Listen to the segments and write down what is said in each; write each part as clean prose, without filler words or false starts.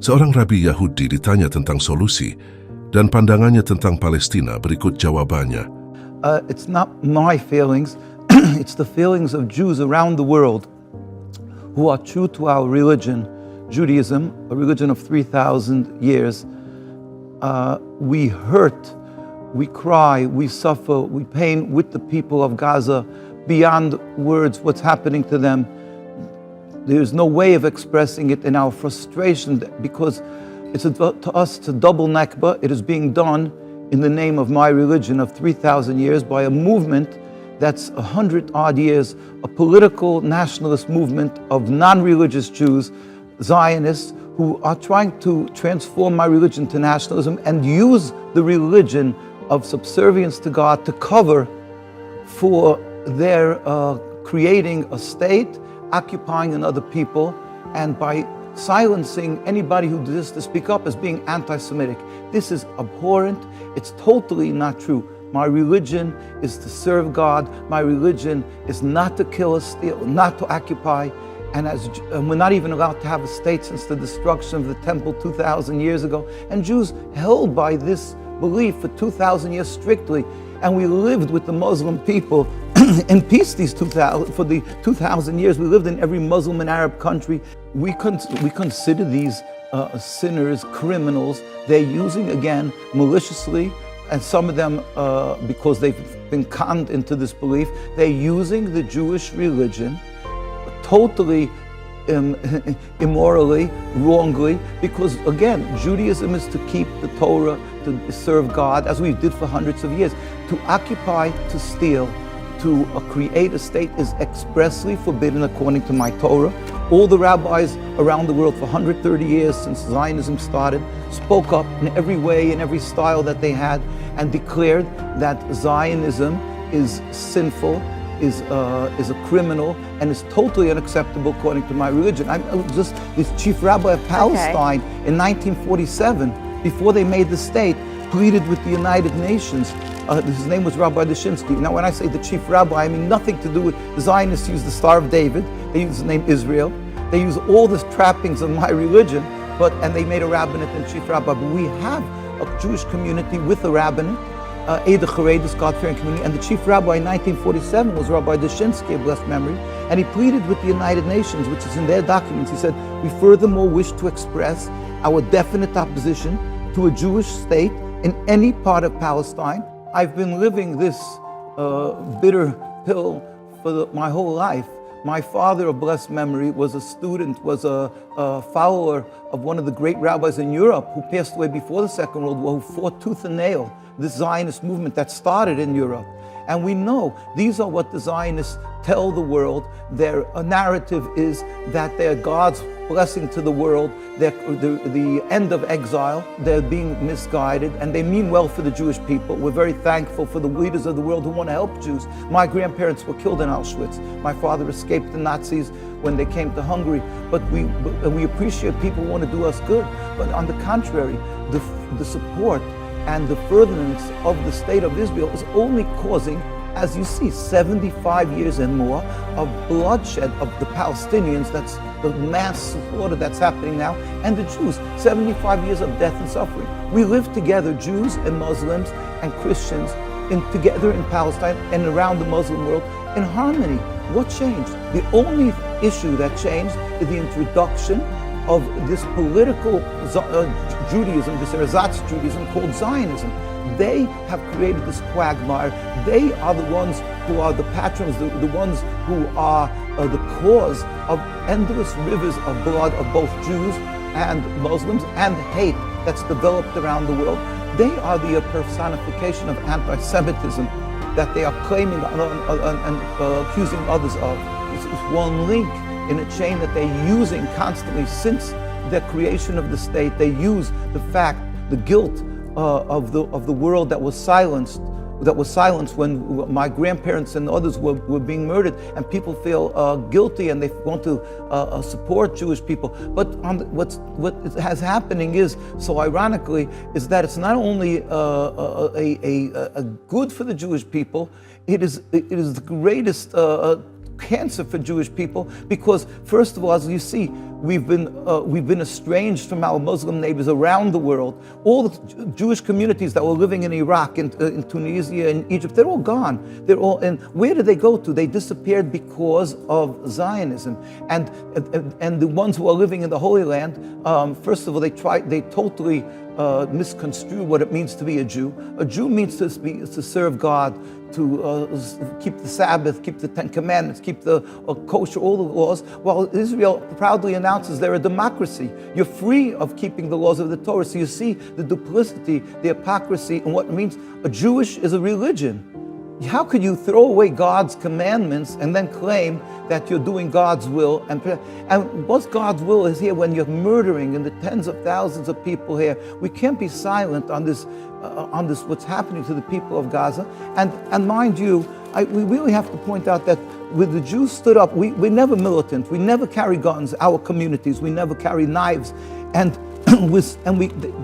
Seorang Rabbi Yahudi ditanya tentang solusi dan pandangannya tentang Palestina, berikut jawabannya. It's not my feelings, it's the feelings of Jews around the world who are true to our religion, Judaism, a religion of 3,000 years. We hurt, we cry, we suffer, we pain with the people of Gaza beyond words what's happening to them. There's no way of expressing it in our frustration because to us it's a double nakba. It is being done in the name of my religion of 3,000 years by a movement that's 100-odd years, a political nationalist movement of non-religious Jews, Zionists, who are trying to transform my religion to nationalism and use the religion of subservience to God to cover for their creating a state, occupying another people, and by silencing anybody who dares to speak up as being anti-Semitic. This is abhorrent. It's totally not true. My religion is to serve God. My religion is not to kill or steal, not to occupy. And we're not even allowed to have a state since the destruction of the temple 2,000 years ago. And Jews held by this belief for 2,000 years strictly. And we lived with the Muslim people in peace for the 2,000 years. We lived in every Muslim and Arab country. We consider these sinners, criminals. They're using, again, maliciously, and some of them, because they've been conned into this belief, they're using the Jewish religion totally immorally, wrongly, because again, Judaism is to keep the Torah, to serve God, as we did for hundreds of years. To occupy, to steal, to create a state is expressly forbidden according to my Torah. All the rabbis around the world for 130 years since Zionism started spoke up in every way, in every style that they had, and declared that Zionism is sinful, is a criminal, and is totally unacceptable according to my religion. This chief rabbi of Palestine in 1947, before they made the state, pleaded with the United Nations. His name was Rabbi Dushinsky. Now, when I say the chief rabbi, I mean nothing to do with the Zionists. Use the Star of David. They use the name Israel. They use all the trappings of my religion, and they made a rabbinate and chief rabbi. But we have a Jewish community with a rabbinate, Eda Charedis, God-fearing community, and the chief rabbi in 1947 was Rabbi Dushinsky, of blessed memory, and he pleaded with the United Nations, which is in their documents. He said, "We furthermore wish to express our definite opposition to a Jewish state in any part of Palestine." I've been living this bitter pill for my whole life. My father, of blessed memory, was a student, was a follower of one of the great rabbis in Europe who passed away before the Second World War, who fought tooth and nail this Zionist movement that started in Europe. And we know these are what the Zionists tell the world. Their narrative is that they're God's blessing to the world, the end of exile, they're being misguided, and they mean well for the Jewish people. We're very thankful for the leaders of the world who want to help Jews. My grandparents were killed in Auschwitz. My father escaped the Nazis when they came to Hungary. But we appreciate people who want to do us good. But on the contrary, the support and the furtherance of the state of Israel is only causing, as you see, 75 years and more of bloodshed of the Palestinians. That's the mass slaughter that's happening now, and the Jews, 75 years of death and suffering. We live together, Jews and Muslims and Christians, together in Palestine and around the Muslim world in harmony. What changed? The only issue that changed is the introduction of this political Judaism, this ersatz Judaism called Zionism. They have created this quagmire. They are the ones who are the patrons, the ones who are the cause of endless rivers of blood of both Jews and Muslims and hate that's developed around the world. They are the personification of anti-Semitism that they are claiming and accusing others of. It's one link in a chain that they're using constantly since the creation of the state. They use the fact, the guilt of the world that was silenced when my grandparents and others were being murdered, and people feel guilty and they want to support Jewish people. But what is happening is, so ironically, is that it's not only a good for the Jewish people, it is the greatest cancer for Jewish people, because first of all, as you see, we've been estranged from our Muslim neighbors around the world. All the Jewish communities that were living in Iraq, in Tunisia, in Egypt, they're all gone. And where did they go to? They disappeared because of Zionism. And the ones who are living in the Holy Land, first of all, they totally misconstrue what it means to be a Jew. A Jew means to serve God, to keep the Sabbath, keep the Ten Commandments, keep the kosher, all the laws, while Israel proudly announces they're a democracy. You're free of keeping the laws of the Torah. So you see the duplicity, the hypocrisy, and what it means. A Jewish is a religion. How could you throw away God's commandments and then claim that you're doing God's will? And what's God's will is here when you're murdering in the tens of thousands of people here. We can't be silent on this, what's happening to the people of Gaza. And mind you, we really have to point out that when the Jews stood up, we're never militant. We never carry guns, our communities. We never carry knives. And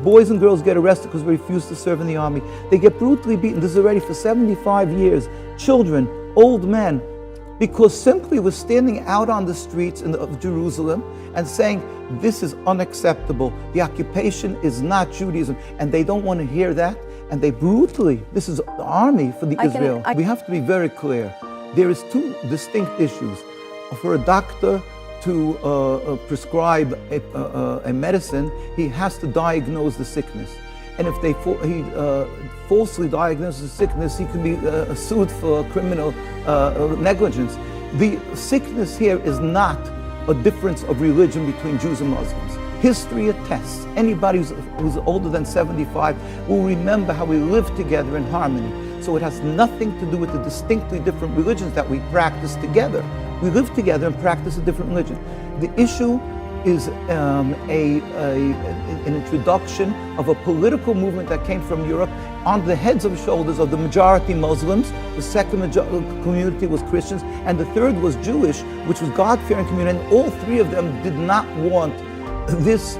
boys and girls get arrested because we refuse to serve in the army. They get brutally beaten. This is already for 75 years. Children, old men, because simply we're standing out on the streets of Jerusalem and saying, this is unacceptable. The occupation is not Judaism. And they don't want to hear that. And they brutally, this is the army for the Israel. We have to be very clear. There is two distinct issues. For a doctor to prescribe a medicine, he has to diagnose the sickness. And if he falsely diagnoses the sickness, he can be sued for criminal negligence. The sickness here is not a difference of religion between Jews and Muslims. History attests. Anybody who's older than 75 will remember how we lived together in harmony. So it has nothing to do with the distinctly different religions that we practice together. We live together and practice a different religion. The issue is an introduction of a political movement that came from Europe on the heads and shoulders of the majority Muslims. The second community was Christians, and the third was Jewish, which was God-fearing community. And all three of them did not want this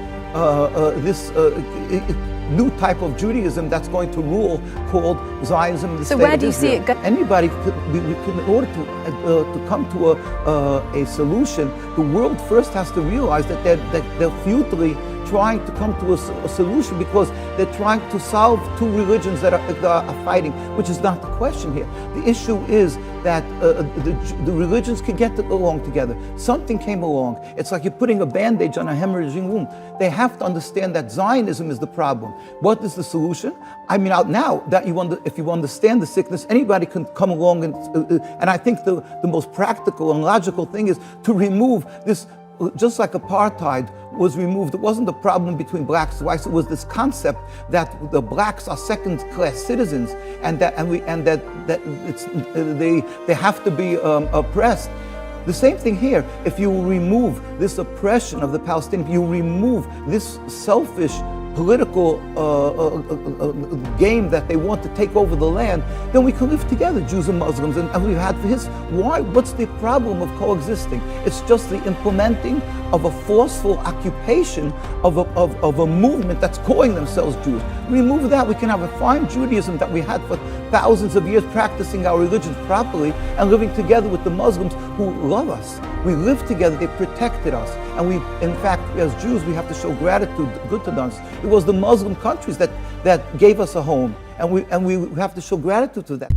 new type of Judaism that's going to rule, called Zionism. So where do you see it going? Anybody in order to come to a solution, the world first has to realize that they're futilely trying to come to a solution, because they're trying to solve two religions that are fighting, which is not the question here. The issue is that the religions can get along together. Something came along. It's like you're putting a bandage on a hemorrhaging wound. They have to understand that Zionism is the problem. What is the solution? I mean, now that if you understand the sickness, anybody can come along, and I think the most practical and logical thing is to remove this. Just like apartheid was removed, it wasn't a problem between blacks and whites. It was this concept that the blacks are second-class citizens, and that they have to be oppressed. The same thing here. If you remove this oppression of the Palestinians, you remove this selfish political game that they want to take over the land, then we can live together, Jews and Muslims. And we've had what's the problem of coexisting? It's just the implementing of a forceful occupation of a movement that's calling themselves Jews. Remove that, we can have a fine Judaism that we had for thousands of years, practicing our religions properly and living together with the Muslims who love us. We live together, they protected us. And in fact, as Jews, we have to show gratitude to them. It was the Muslim countries that gave us a home, and we have to show gratitude to that.